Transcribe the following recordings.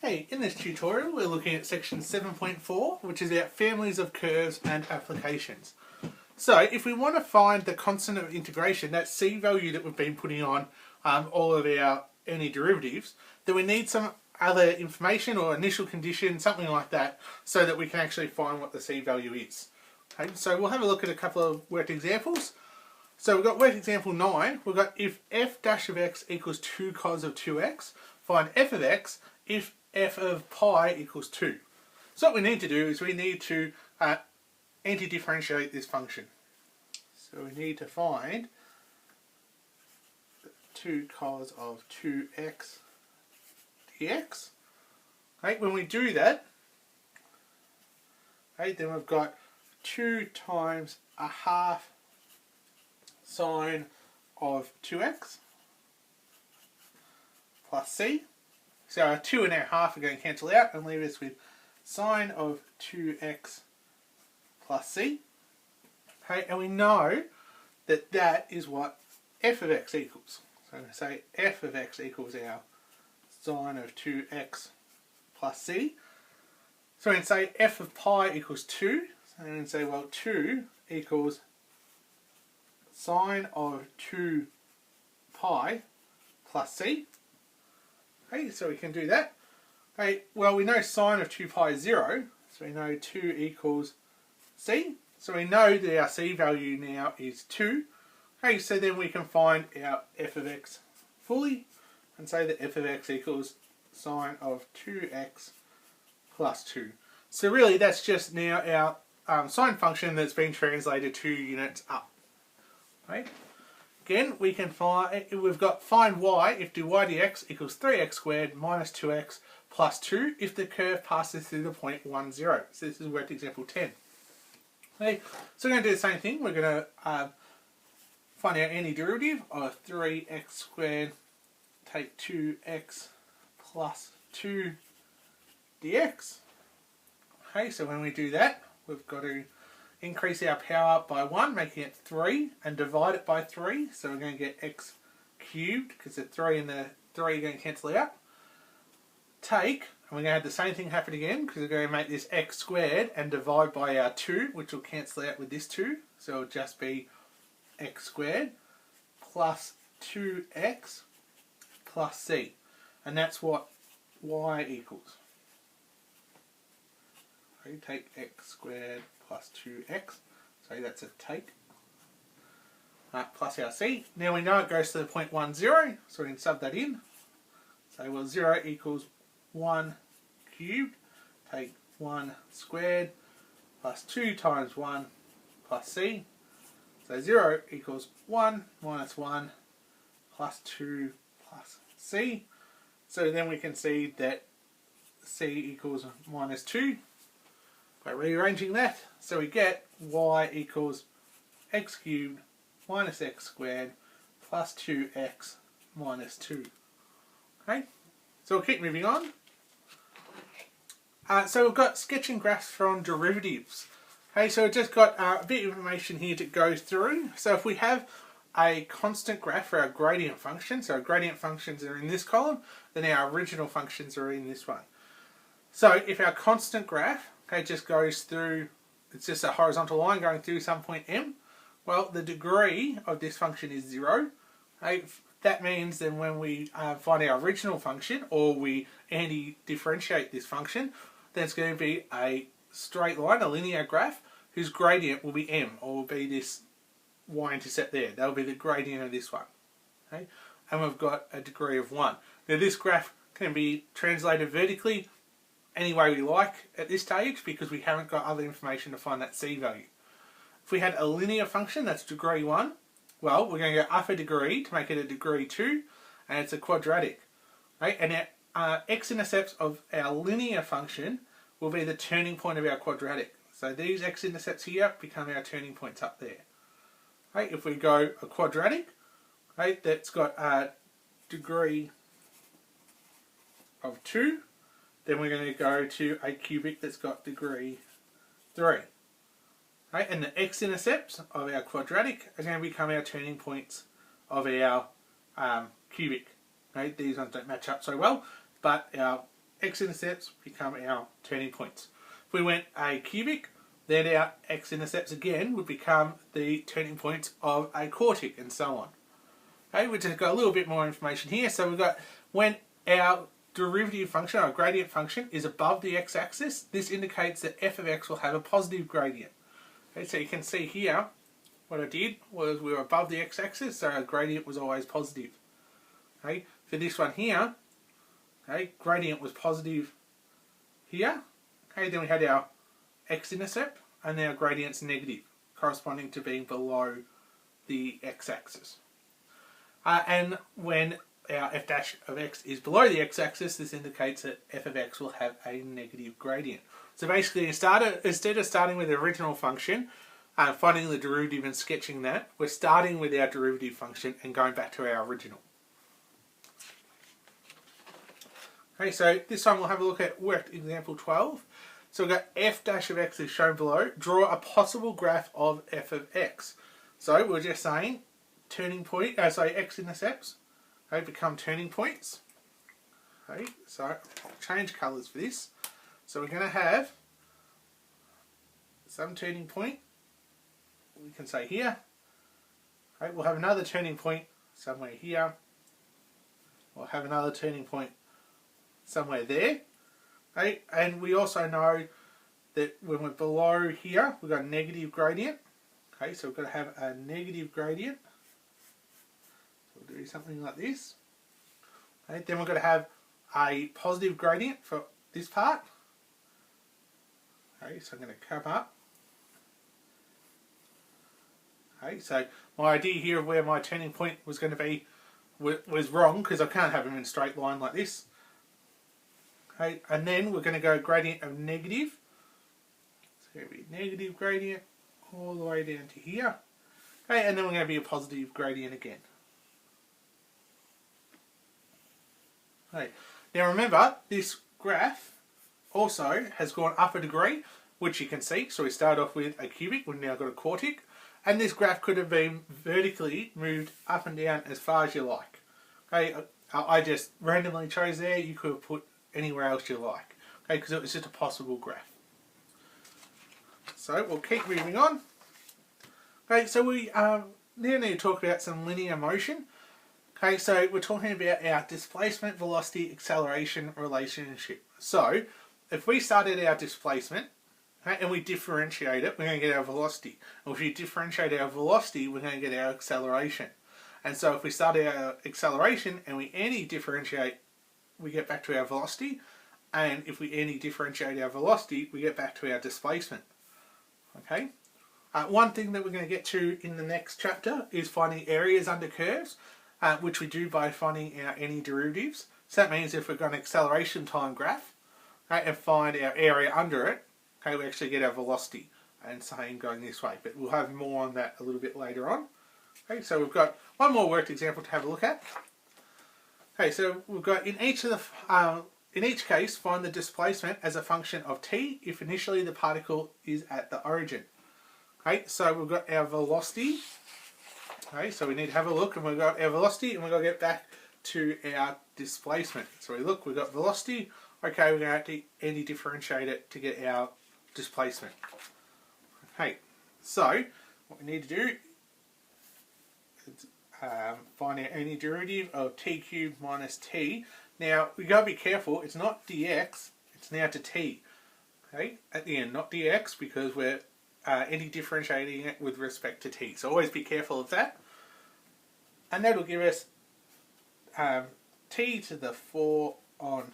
Hey, in this tutorial we're looking at section 7.4, which is about families of curves and applications. So if we want to find the constant of integration, that c value that we've been putting on all of our any derivatives, then we need some other information or initial condition, something like that, so that we can actually find what the c value is. Okay, so we'll have a look at a couple of worked examples. So we've got worked example 9, we've got if f dash of x equals 2 cos of 2x, find f of x if f of pi equals 2. So what we need to do is we need to anti-differentiate this function. So we need to find 2 cos of 2x dx. Okay, when we do that, okay, then we've got 2 times a half sine of 2x plus c. So our 2 and our half are going to cancel out and leave us with sine of 2x plus c. Okay, and we know that that is what f of x equals. So I'm going to say f of x equals our sine of 2x plus c. So we can say f of pi equals 2. So we can say, well, 2 equals sine of 2 pi plus c. Okay, so we can do that. Okay, well, we know sine of 2 pi is 0, so we know 2 equals c. So we know that our c value now is 2. Okay, so then we can find our f of x fully and say that f of x equals sine of 2x plus 2. So really that's just now our sine function that's been translated 2 units up. Okay. Again, we can find, we've got find y if dy dx equals 3x squared minus 2x plus 2 if the curve passes through the point 1, 0. So this is worked example 10. Okay, so we're going to do the same thing. We're going to find our antiderivative of 3x squared, take 2x plus 2 dx. Okay, so when we do that, we've got to increase our power by 1, making it 3, and divide it by 3. So we're going to get x cubed, because the 3 and the 3 are going to cancel out. Take, and we're going to have the same thing happen again, because we're going to make this x squared and divide by our 2, which will cancel out with this 2. So it'll just be x squared plus 2x plus c. And that's what y equals. Okay, take x squared plus 2x, so that's a take, plus our c. Now we know it goes to the point 1, 0, so we can sub that in. So well, 0 equals 1 cubed, take 1 squared, plus 2 times 1 plus c. So 0 equals 1 minus 1 plus 2 plus c. So then we can see that c equals minus 2. By rearranging that, so we get y equals x cubed minus x squared plus 2x minus 2. Okay, so we'll keep moving on. So we've got sketching graphs from derivatives. Okay, so we've just got a bit of information here to go through. So if we have a constant graph for our gradient function, so our gradient functions are in this column, then our original functions are in this one. So if our constant graph, okay, just goes through, it's just a horizontal line going through some point m, well, the degree of this function is 0. Okay, that means then when we find our original function, or we anti-differentiate this function, then it's going to be a straight line, a linear graph, whose gradient will be m, or will be this y-intercept there. That'll be the gradient of this one. Okay? And we've got a degree of 1. Now this graph can be translated vertically any way we like at this stage, because we haven't got other information to find that c value. If we had a linear function that's degree 1, well, we're going to go up a degree to make it a degree 2, and it's a quadratic. Right? And our x-intercepts of our linear function will be the turning point of our quadratic. So these x-intercepts here become our turning points up there. Right? If we go a quadratic, right, that's got a degree of 2, then we're going to go to a cubic that's got degree 3. Right? And the x-intercepts of our quadratic are going to become our turning points of our cubic. Right? These ones don't match up so well, but our x-intercepts become our turning points. If we went a cubic, then our x-intercepts again would become the turning points of a quartic, and so on. Okay, we've just got a little bit more information here. So we've got when our derivative function, our gradient function, is above the x-axis, this indicates that f of x will have a positive gradient. Okay, so you can see here, what I did was we were above the x-axis, so our gradient was always positive. Okay, for this one here, okay, gradient was positive here. Okay, then we had our x-intercept, and now gradient's negative, corresponding to being below the x-axis. And when our f dash of x is below the x-axis, this indicates that f of x will have a negative gradient. So basically, instead of starting with the original function, finding the derivative and sketching that, we're starting with our derivative function and going back to our original. Okay, so this time we'll have a look at worked example 12. So we've got f dash of x is shown below. Draw a possible graph of f of x. So we're just saying turning point, x-intercepts, okay, become turning points. Okay, so I'll change colours for this. So we're going to have some turning point, we can say here. Okay, we'll have another turning point somewhere here. We'll have another turning point somewhere there. Okay, and we also know that when we're below here, we've got a negative gradient. Okay, so we've got to have a negative gradient. So we'll do something like this. Okay, then we're going to have a positive gradient for this part. Okay, so I'm going to come up. Okay, so my idea here of where my turning point was going to be was wrong, because I can't have them in a straight line like this. Okay, and then we're going to go gradient of negative. So it's going to be negative gradient all the way down to here. Okay, and then we're going to be a positive gradient again. Okay, now remember, this graph also has gone up a degree, which you can see. So we start off with a cubic, we've now got a quartic, and this graph could have been vertically moved up and down as far as you like. Okay, I just randomly chose there. You could have put anywhere else you like, okay, because it was just a possible graph. So we'll keep moving on. Okay, so we now need to talk about some linear motion. Okay, so we're talking about our displacement, velocity, acceleration relationship. So if we started our displacement, okay, and we differentiate it, we're going to get our velocity. And if we differentiate our velocity, we're going to get our acceleration. And so if we start our acceleration and we anti-differentiate, we get back to our velocity. And if we anti-differentiate our velocity, we get back to our displacement. Okay. One thing that we're going to get to in the next chapter is finding areas under curves, which we do by finding our anti-derivatives. So that means if we've got an acceleration time graph, okay, and find our area under it, okay, we actually get our velocity, and same going this way. But we'll have more on that a little bit later on. Okay, so we've got one more worked example to have a look at. Okay, so we've got in each case, find the displacement as a function of t if initially the particle is at the origin. Okay, so we've got our velocity. Okay, so we need to have a look, and we've got our velocity, and we've got to get back to our displacement. So we look, we've got velocity. Okay, we're going to have to anti-differentiate it to get our displacement. Okay, so what we need to do is find our antiderivative of t cubed minus t. Now, we've got to be careful, it's not dx, it's now to t. Okay, at the end, not dx, because we're anti-differentiating it with respect to t. So always be careful of that. And that'll give us t to the 4 on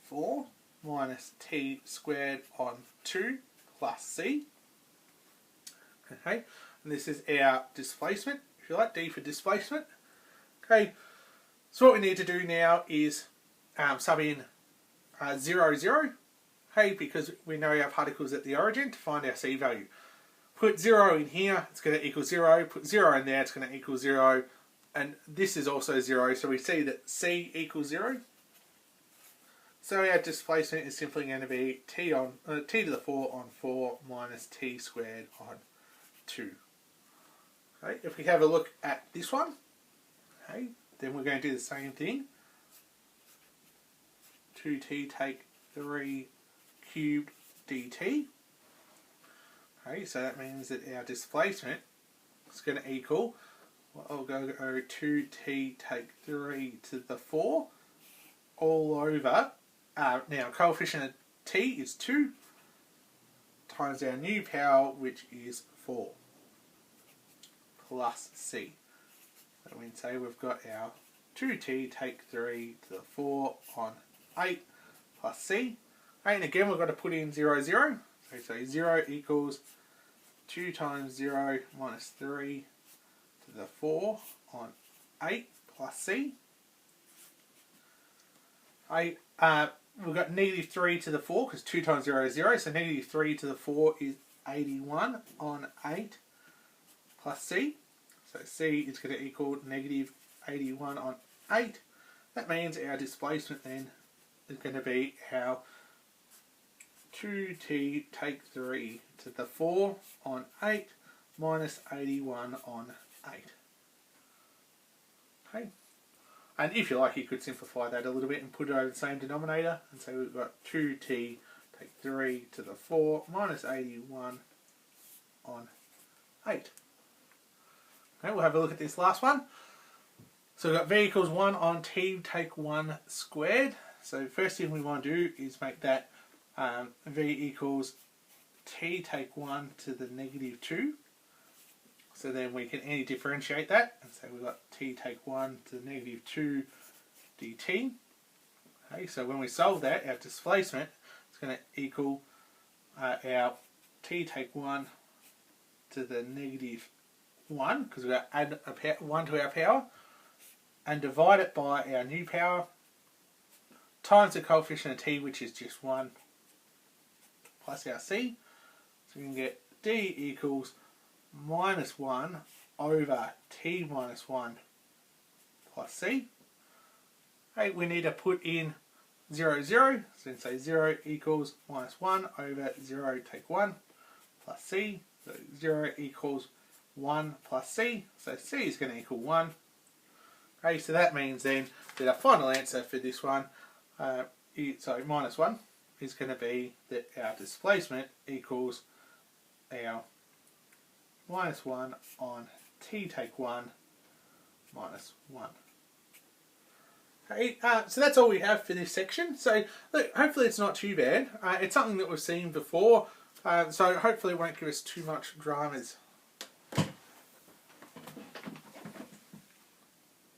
4 minus t squared on 2 plus c. Okay, and this is our displacement, if you like, d for displacement. Okay, so what we need to do now is sub in 0, 0, okay, because we know our particles at the origin, to find our c value. Put 0 in here, it's going to equal 0. Put 0 in there, it's going to equal 0. And this is also 0, so we see that c equals 0. So our displacement is simply going to be t to the 4 on 4 minus t squared on 2. Okay, if we have a look at this one, okay, then we're going to do the same thing. 2t take 3 cubed dt. Okay, so that means that our displacement is going to equal, well, I'll go 2t take 3 to the 4 all over, now coefficient of t is 2 times our new power, which is 4, plus c. So we can say we've got our 2t take 3 to the 4 on 8 plus c. And again we've got to put in 0, 0. So 0 equals 2 times 0 minus 3 to the 4 on 8 plus c. We've got negative 3 to the 4 because 2 times 0 is 0. So negative 3 to the 4 is 81 on 8 plus c. So c is going to equal negative 81 on 8. That means our displacement then is going to be our 2t take 3 to the 4 on 8 minus 81 on 8. Okay. And if you like, you could simplify that a little bit and put it over the same denominator. And so we've got 2t take 3 to the 4 minus 81 on 8. Okay, we'll have a look at this last one. So we've got v equals 1 on t take 1 squared. So first thing we want to do is make that v equals t take 1 to the negative 2. So then we can differentiate that, and so we've got t take 1 to the negative 2 dt. Okay, so when we solve that, our displacement is going to equal our t take 1 to the negative 1, because we've got to add a 1 to our power, and divide it by our new power, times the coefficient of t, which is just 1, plus our c. So we can get d equals minus 1 over t minus 1 plus c. Okay, we need to put in 0, 0. So we can say 0 equals minus 1 over 0 take 1 plus c. So 0 equals 1 plus c. So c is going to equal 1. Okay, so that means then that our final answer for this one, so minus 1, is going to be that our displacement equals our minus 1 on t take 1 minus 1. Okay, so that's all we have for this section. So look, hopefully it's not too bad. It's something that we've seen before, so hopefully it won't give us too much dramas